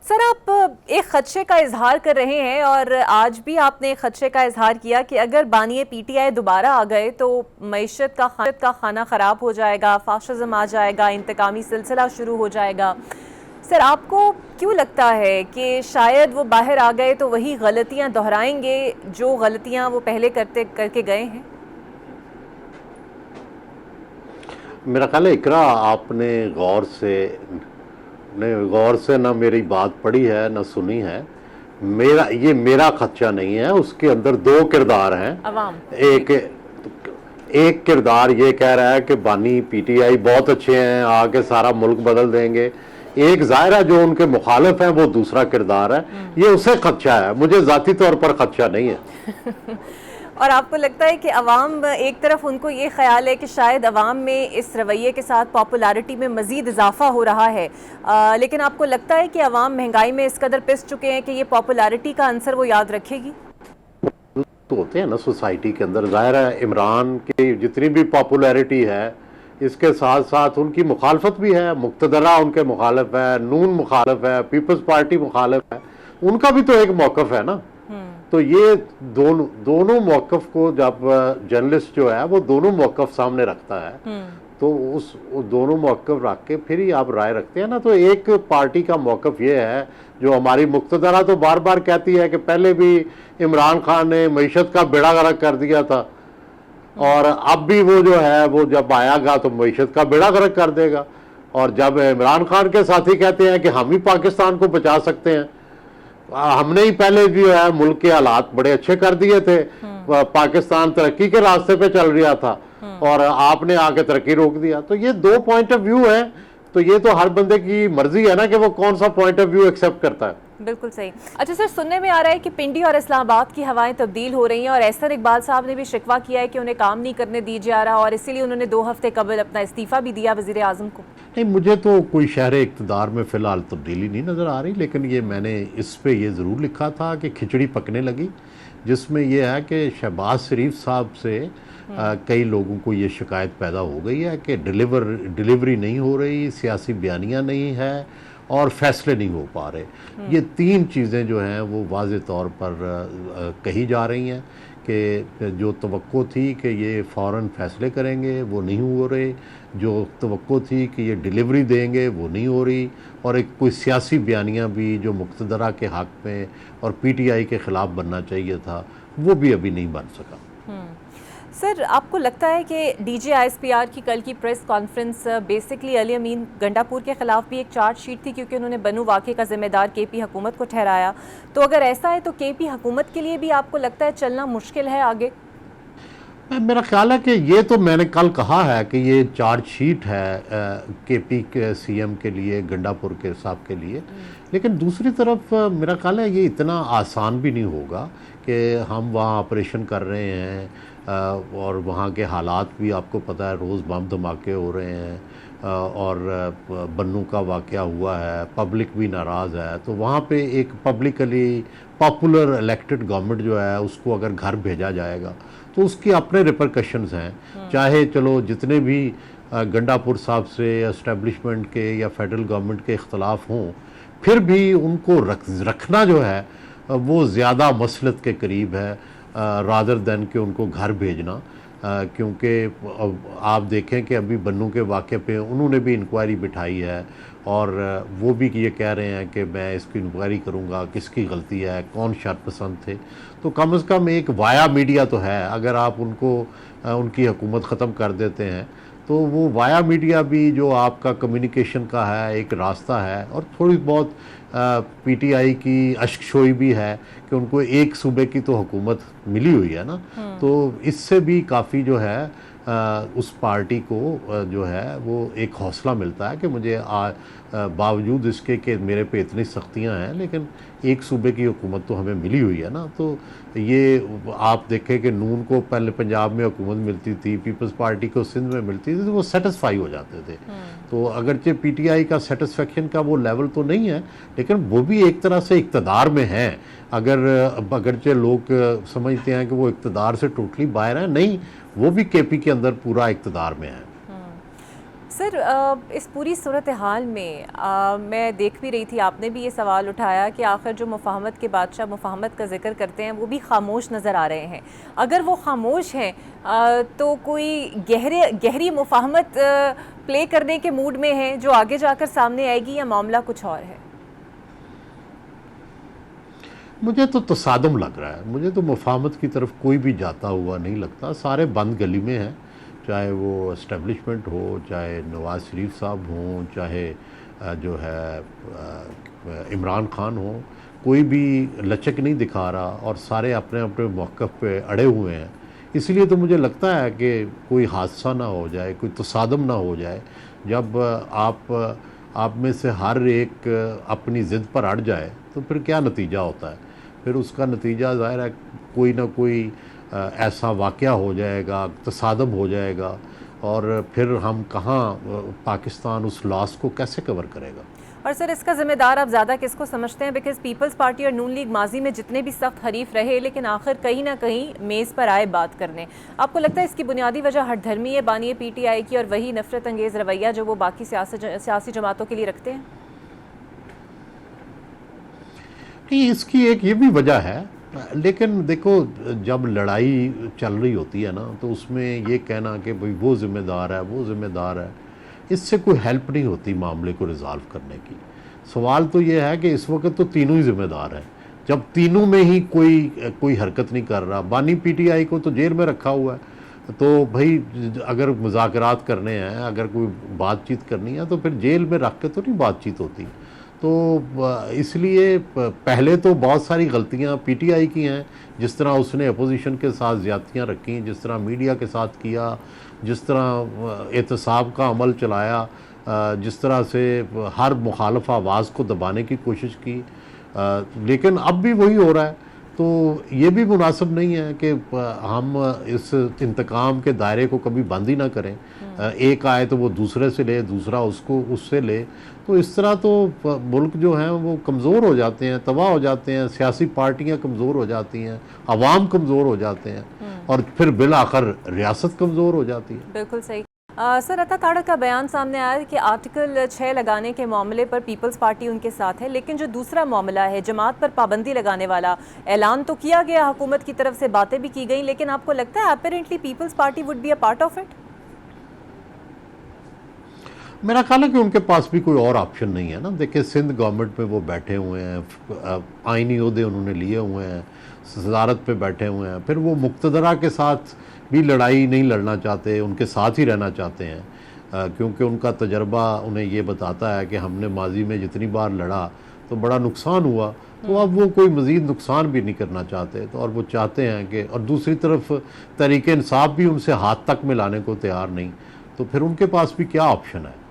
سر آپ ایک خدشے کا اظہار کر رہے ہیں اور آج بھی آپ نے ایک خدشے کا اظہار کیا کہ اگر بانی پی ٹی آئی دوبارہ آ گئے تو معیشت کا کھانا خراب ہو جائے گا، فاشزم آ جائے گا، انتقامی سلسلہ شروع ہو جائے گا۔ سر آپ کو کیوں لگتا ہے کہ شاید وہ باہر آ گئے تو وہی غلطیاں دہرائیں گے جو غلطیاں وہ پہلے کر کے گئے ہیں؟ میرا خیال ہے اقرا آپ نے غور سے نہ میری بات پڑھی ہے نہ سنی ہے۔ یہ میرا خدشہ نہیں ہے، اس کے اندر دو کردار ہیں۔ عوام ایک کردار یہ کہہ رہا ہے کہ بانی پی ٹی آئی بہت اچھے ہیں، آ کے سارا ملک بدل دیں گے۔ ایک ظاہرہ جو ان کے مخالف ہیں وہ دوسرا کردار ہے، یہ اسے خدشہ ہے، مجھے ذاتی طور پر خدشہ نہیں ہے۔ اور آپ کو لگتا ہے کہ عوام ایک طرف ان کو یہ خیال ہے کہ شاید عوام میں اس رویے کے ساتھ پاپولیرٹی میں مزید اضافہ ہو رہا ہے، لیکن آپ کو لگتا ہے کہ عوام مہنگائی میں اس قدر پس چکے ہیں کہ یہ پاپولیرٹی کا عنصر وہ یاد رکھے گی؟ تو ہوتے ہیں نا سوسائٹی کے اندر، ظاہر ہے عمران کی جتنی بھی پاپولیرٹی ہے اس کے ساتھ ساتھ ان کی مخالفت بھی ہے، مقتدرہ ان کے مخالف ہے، نون مخالف ہے، پیپلز پارٹی مخالف ہے، ان کا بھی تو ایک موقف ہے نا۔ تو یہ دونوں موقف کو جب جرنلسٹ جو ہے وہ دونوں موقف سامنے رکھتا ہے تو اس دونوں موقف رکھ کے پھر ہی آپ رائے رکھتے ہیں نا۔ تو ایک پارٹی کا موقف یہ ہے جو ہماری مقتدرہ تو بار بار کہتی ہے کہ پہلے بھی عمران خان نے معیشت کا بیڑا غرق کر دیا تھا اور اب بھی وہ جو ہے وہ جب آیا گا تو معیشت کا بیڑا غرق کر دے گا، اور جب عمران خان کے ساتھی کہتے ہیں کہ ہم ہی پاکستان کو بچا سکتے ہیں، ہم نے ہی پہلے جو ہے ملک کے حالات بڑے اچھے کر دیے تھے، پاکستان ترقی کے راستے پہ چل رہا تھا اور آپ نے آ کے ترقی روک دیا۔ تو یہ دو پوائنٹ آف ویو ہیں، تو یہ تو ہر بندے کی مرضی ہے نا کہ وہ کون سا پوائنٹ آف ویو ایکسیپٹ کرتا ہے۔ بالکل صحیح۔ اچھا سر، سننے میں آ رہا ہے کہ پنڈی اور اسلام آباد کی ہوائیں تبدیل ہو رہی ہیں اور احسن اقبال صاحب نے بھی شکوہ کیا ہے کہ انہیں کام نہیں کرنے دی جا رہا اور اسی لیے انہوں نے 2 ہفتے قبل اپنا استعفیٰ بھی دیا وزیر اعظم کو۔ نہیں، مجھے تو کوئی شہر اقتدار میں فی الحال تبدیلی نہیں نظر آ رہی، لیکن یہ میں نے اس پہ یہ ضرور لکھا تھا کہ کھچڑی پکنے لگی، جس میں یہ ہے کہ شہباز شریف صاحب سے کئی لوگوں کو یہ شکایت پیدا ہو گئی ہے کہ ڈیلیوری نہیں ہو رہی، سیاسی بیانیہ نہیں ہے اور فیصلے نہیں ہو پا رہے۔ یہ 3 چیزیں جو ہیں وہ واضح طور پر کہی جا رہی ہیں کہ جو توقع تھی کہ یہ فوراً فیصلے کریں گے وہ نہیں ہو رہے، جو توقع تھی کہ یہ ڈیلیوری دیں گے وہ نہیں ہو رہی، اور ایک کوئی سیاسی بیانیہ بھی جو مقتدرہ کے حق میں اور پی ٹی آئی کے خلاف بننا چاہیے تھا وہ بھی ابھی نہیں بن سکا۔ سر، آپ کو لگتا ہے کہ D G I S P R کی کل کی press conference basically Ali Amin Gandapur کے خلاف بھی ایک چارج شیٹ تھی، کیونکہ انہوں نے بنو واقعے کا ذمہ دار کے پی حکومت کو ٹھہرایا؟ تو اگر ایسا ہے تو کے پی حکومت کے لیے بھی آپ کو لگتا ہے چلنا مشکل ہے آگے؟ میرا خیال ہے کہ یہ تو میں نے کل کہا ہے کہ یہ چارج شیٹ ہے کے پی کے سی ایم کے لیے، گنڈا پور کے صاحب کے لیے، لیکن دوسری طرف میرا خیال ہے یہ اتنا آسان بھی نہیں ہوگا کہ ہم وہاں آپریشن کر رہے ہیں اور وہاں کے حالات بھی آپ کو پتہ ہے، روز بم دھماکے ہو رہے ہیں اور بنو کا واقعہ ہوا ہے، پبلک بھی ناراض ہے، تو وہاں پہ ایک پبلکلی پاپولر الیکٹڈ گورنمنٹ جو ہے اس کو اگر گھر بھیجا جائے گا تو اس کی اپنے ریپرکشنز ہیں، چاہے چلو جتنے بھی گنڈا پور صاحب سے اسٹیبلشمنٹ کے یا فیڈرل گورنمنٹ کے اختلاف ہوں، پھر بھی ان کو رکھنا جو ہے وہ زیادہ مصلحت کے قریب ہے رادر دین کہ ان کو گھر بھیجنا، کیونکہ آپ دیکھیں کہ ابھی بنو کے واقعے پہ انہوں نے بھی انکوائری بٹھائی ہے اور وہ بھی یہ کہہ رہے ہیں کہ میں اس کی انکوائری کروں گا، کس کی غلطی ہے، کون شر پسند تھے۔ تو کم از کم ایک وایا میڈیا تو ہے، اگر آپ ان کو ان کی حکومت ختم کر دیتے ہیں تو وہ وایا میڈیا بھی جو آپ کا کمیونیکیشن کا ہے ایک راستہ ہے، اور تھوڑی بہت پی ٹی آئی کی اشکشوئی بھی ہے کہ ان کو ایک صوبے کی تو حکومت ملی ہوئی ہے نا، تو اس سے بھی کافی جو ہے اس پارٹی کو جو ہے وہ ایک حوصلہ ملتا ہے کہ مجھے باوجود اس کے کہ میرے پہ اتنی سختیاں ہیں لیکن ایک صوبے کی حکومت تو ہمیں ملی ہوئی ہے نا۔ تو یہ آپ دیکھیں کہ نون کو پہلے پنجاب میں حکومت ملتی تھی، پیپلز پارٹی کو سندھ میں ملتی تھی، تو وہ سیٹسفائی ہو جاتے تھے۔ تو اگرچہ پی ٹی آئی کا سیٹسفیکشن کا وہ لیول تو نہیں ہے لیکن وہ بھی ایک طرح سے اقتدار میں ہیں، اگرچہ لوگ سمجھتے ہیں کہ وہ اقتدار سے ٹوٹلی باہر ہیں، نہیں، وہ بھی کے پی کے اندر پورا اقتدار میں ہے۔ سر اس پوری صورتحال میں میں دیکھ بھی رہی تھی، آپ نے بھی یہ سوال اٹھایا کہ آخر جو مفاہمت کے بادشاہ مفاہمت کا ذکر کرتے ہیں وہ بھی خاموش نظر آ رہے ہیں. اگر وہ خاموش ہیں تو کوئی گہری مفاہمت پلے کرنے کے موڈ میں ہیں جو آگے جا کر سامنے آئے گی، یا معاملہ کچھ اور ہے؟ مجھے تو تصادم لگ رہا ہے. مجھے تو مفاہمت کی طرف کوئی بھی جاتا ہوا نہیں لگتا. سارے بند گلی میں ہیں، چاہے وہ اسٹیبلشمنٹ ہو، چاہے نواز شریف صاحب ہوں، چاہے جو ہے عمران خان ہوں. کوئی بھی لچک نہیں دکھا رہا اور سارے اپنے اپنے موقف پہ اڑے ہوئے ہیں. اس لیے تو مجھے لگتا ہے کہ کوئی حادثہ نہ ہو جائے، کوئی تصادم نہ ہو جائے. جب آپ میں سے ہر ایک اپنی ضد پر اڑ جائے تو پھر کیا نتیجہ ہوتا ہے؟ پھر اس کا نتیجہ ظاہر ہے کوئی نہ کوئی ایسا واقعہ ہو جائے گا، تصادم ہو جائے گا، اور پھر ہم کہاں پاکستان اس لاس کو کیسے کور کرے گا؟ اور سر اس کا ذمہ دار آپ زیادہ کس کو سمجھتے ہیں؟ بیکاز پیپلز پارٹی اور نون لیگ ماضی میں جتنے بھی سخت حریف رہے لیکن آخر کہیں نہ کہیں میز پر آئے بات کرنے. آپ کو لگتا ہے اس کی بنیادی وجہ ہٹ دھرمی ہے بانی پی ٹی آئی کی، اور وہی نفرت انگیز رویہ جو وہ باقی سیاسی جماعتوں کے لیے رکھتے ہیں؟ نہیں، اس کی ایک یہ بھی وجہ ہے. لیکن دیکھو، جب لڑائی چل رہی ہوتی ہے نا تو اس میں یہ کہنا کہ بھئی وہ ذمہ دار ہے، وہ ذمہ دار ہے، اس سے کوئی ہیلپ نہیں ہوتی معاملے کو ریزالو کرنے کی. سوال تو یہ ہے کہ اس وقت تو تینوں ہی ذمہ دار ہیں. جب تینوں میں ہی کوئی حرکت نہیں کر رہا، بانی پی ٹی آئی کو تو جیل میں رکھا ہوا ہے، تو بھائی اگر مذاکرات کرنے ہیں، اگر کوئی بات چیت کرنی ہے تو پھر جیل میں رکھ کے تو نہیں بات چیت ہوتی. تو اس لیے پہلے تو بہت ساری غلطیاں پی ٹی آئی کی ہیں، جس طرح اس نے اپوزیشن کے ساتھ زیادتیاں رکھیں، جس طرح میڈیا کے ساتھ کیا، جس طرح احتساب کا عمل چلایا، جس طرح سے ہر مخالف آواز کو دبانے کی کوشش کی. لیکن اب بھی وہی ہو رہا ہے. تو یہ بھی مناسب نہیں ہے کہ ہم اس انتقام کے دائرے کو کبھی بند ہی نہ کریں. ایک آئے تو وہ دوسرے سے لے، دوسرا اس سے لے. تو اس طرح تو ملک جو ہیں وہ کمزور ہو جاتے ہیں، تباہ ہو جاتے ہیں، سیاسی پارٹیاں کمزور ہو جاتی ہیں، عوام کمزور ہو جاتے ہیں، اور پھر بالآخر ریاست کمزور ہو جاتی ہے. بالکل صحیح. سر عطا تاڑا کا بیان سامنے آیا کہ آرٹیکل 6 لگانے کے معاملے پر پیپلز پارٹی ان کے ساتھ ہے، لیکن جو دوسرا معاملہ ہے جماعت پر پابندی لگانے والا، اعلان تو کیا گیا، حکومت کی طرف سے باتیں بھی کی گئیں، لیکن آپ کو لگتا ہے apparently Peoples Party would be a part of it? میرا خیال ہے کہ ان کے پاس بھی کوئی اور آپشن نہیں ہے نا. دیکھیں، سندھ گورنمنٹ میں وہ بیٹھے ہوئے ہیں، آئینی عہدے انہوں نے لیے ہوئے ہیں، صدارت پہ بیٹھے ہوئے ہیں. پھر وہ مقتدرہ کے ساتھ بھی لڑائی نہیں لڑنا چاہتے، ان کے ساتھ ہی رہنا چاہتے ہیں، کیونکہ ان کا تجربہ انہیں یہ بتاتا ہے کہ ہم نے ماضی میں جتنی بار لڑا تو بڑا نقصان ہوا. تو اب وہ کوئی مزید نقصان بھی نہیں کرنا چاہتے. تو اور وہ چاہتے ہیں کہ، اور دوسری طرف تحریک انصاف بھی ان سے ہاتھ تک ملانے کو تیار نہیں. تو پھر ان کے پاس بھی کیا آپشن ہے؟